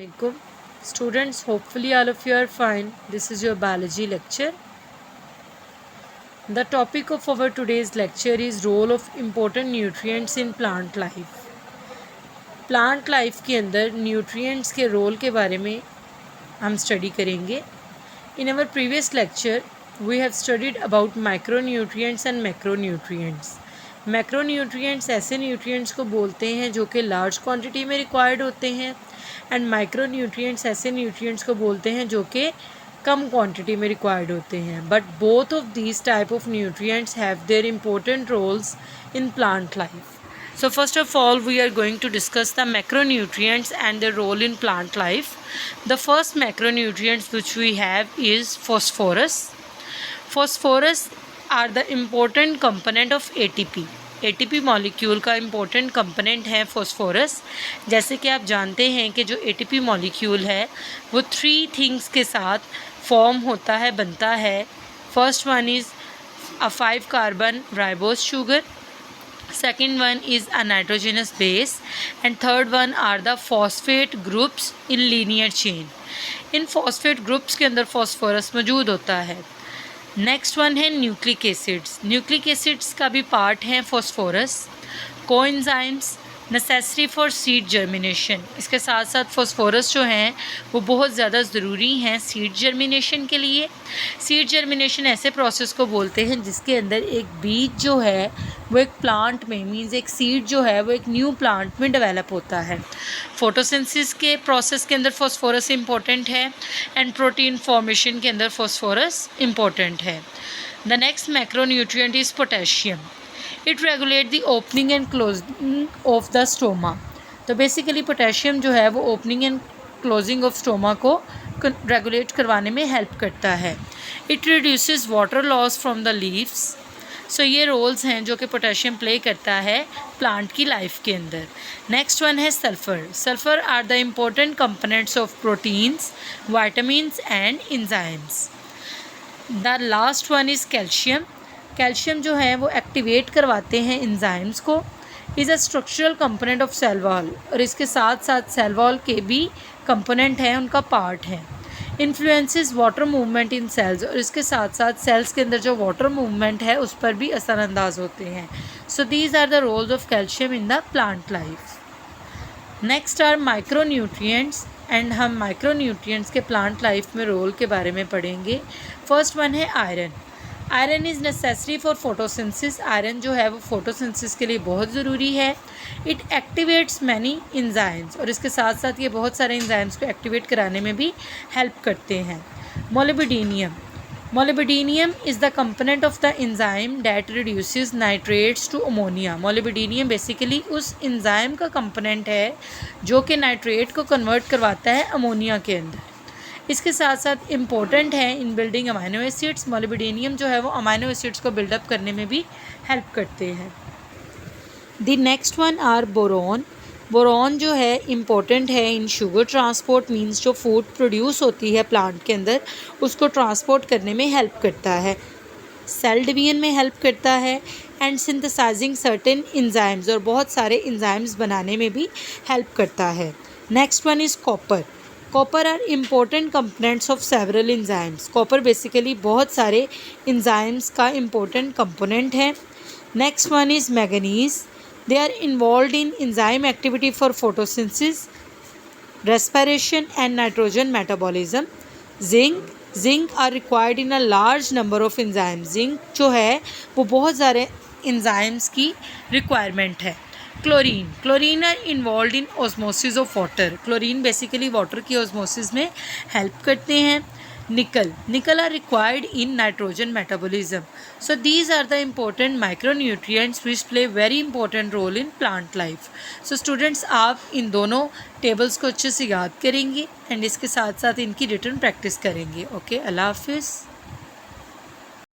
Alaikum. Students, hopefully all of you are fine. This is your biology lecture. The topic of our today's lecture is role of important nutrients in plant life. Plant life के अंदर nutrients के role के बारे में हम study करेंगे. In our previous lecture we have studied about micronutrients and macronutrients. Macronutrients ऐसे nutrients को बोलते हैं जो कि लार्ज क्वांटिटी में रिक्वायर्ड होते हैं, एंड माइक्रोन्यूट्रिएंट्स ऐसे न्यूट्रिएंट्स को बोलते हैं जो कि कम क्वांटिटी में रिक्वायर्ड होते हैं. But both of these type of nutrients have their important roles in plant life. So first of all, we are going to discuss the macronutrients and their role in plant life. The first macronutrients which we have is phosphorus. Phosphorus are the important component of ATP. ATP molecule का important component है phosphorus. जैसे कि आप जानते हैं कि जो ATP molecule है वो 3 थिंग्स के साथ फॉर्म होता है, बनता है. First one is a 5 carbon ribose sugar, second one is a nitrogenous base, and third one are the phosphate groups in linear chain. In phosphate groups के अंदर phosphorus मौजूद होता है. नेक्स्ट वन है न्यूक्लिक एसिड्स. न्यूक्लिक एसिड्स का भी part है phosphorus. Coenzymes necessary for seed germination. इसके साथ साथ फॉस्फोरस जो हैं वो बहुत ज़्यादा ज़रूरी हैं सीड जर्मिनेशन के लिए. सीड जर्मिनेशन ऐसे प्रोसेस को बोलते हैं जिसके अंदर एक बीज जो है वो एक प्लांट में मीन्स एक सीड जो है वो एक न्यू प्लांट में डेवलप होता है. फोटोसिंथेसिस के प्रोसेस के अंदर फॉस्फोरस इम्पोर्टेंट है, एंड प्रोटीन फॉर्मेशन के अंदर फॉस्फोरस इम्पोर्टेंट है. The next macronutrient is potassium. It regulate the opening and closing of the stoma. तो बेसिकली पोटेशियम जो है वो opening and closing of stoma को रेगुलेट करवाने में हेल्प करता है. It reduces water loss from the leaves. So ये रोल्स हैं जो कि पोटेशियम प्ले करता है प्लांट की लाइफ के अंदर. नेक्स्ट वन है sulphur. Sulphur are the important components of proteins, vitamins and enzymes. The last one is calcium. Calcium जो है वो एक्टिवेट करवाते हैं एंजाइम्स को. Is a structural component of cell wall, और इसके साथ साथ सेल वॉल के भी कंपोनेंट हैं, उनका पार्ट है. Influences water movement in cells, और इसके साथ साथ सेल्स के अंदर जो वाटर मूवमेंट है उस पर भी असरअंदाज होते हैं. So these are the roles of calcium in the plant life. Next are micronutrients, and हम माइक्रोन्यूट्रिएंट्स के प्लांट लाइफ में रोल के बारे में पढ़ेंगे. फर्स्ट वन है iron. Iron is necessary for photosynthesis. Iron जो है वो फोटोसिंथेसिस के लिए बहुत ज़रूरी है. इट एक्टिवेट्स मैनी एंजाइम्स, और इसके साथ साथ ये बहुत सारे एंजाइम्स को एक्टिवेट कराने में भी हेल्प करते हैं. Molybdenum. Molybdenum is the component of the enzyme that reduces nitrates to ammonia. Molybdenum basically उस एंजाइम का कंपोनेंट है जो कि नाइट्रेट को कन्वर्ट करवाता है अमोनिया के अंदर. इसके साथ साथ इम्पोर्टेंट है इन बिल्डिंग अमाइनो एसिड्स. मोलिबिडेनियम जो है वो अमाइनो एसिड्स को बिल्डअप करने में भी हेल्प करते हैं. The next one are boron. Boron जो है इम्पोर्टेंट है इन शुगर ट्रांसपोर्ट, मींस जो फूड प्रोड्यूस होती है प्लांट के अंदर उसको ट्रांसपोर्ट करने में हेल्प करता है. सेल डिवीजन में हेल्प करता है, एंड सिंथेसाइजिंग सर्टेन एंजाइम्स, और बहुत सारे एंजाइम्स बनाने में भी हेल्प करता है. Next one is copper. Copper are important components of several enzymes. Copper basically बहुत सारे एंजाइम्स का इम्पोर्टेंट कंपोनेंट है. Next one is manganese. They are involve in enzyme activity for photosynthesis, respiration and nitrogen metabolism. Zinc are required in a large number of enzymes. Zinc जो है वो बहुत सारे enzymes की रिक्वायरमेंट है. Chlorine are involve in osmosis of water. Chlorine basically water की osmosis में help करते हैं. Nickel are required in nitrogen metabolism. So these are the important micronutrients which play very important role in plant life. So students, आप इन दोनों tables को अच्छे से याद करेंगे, एंड इसके साथ साथ इनकी रिटन प्रैक्टिस करेंगे. ओके, अल्लाह हाफिज़.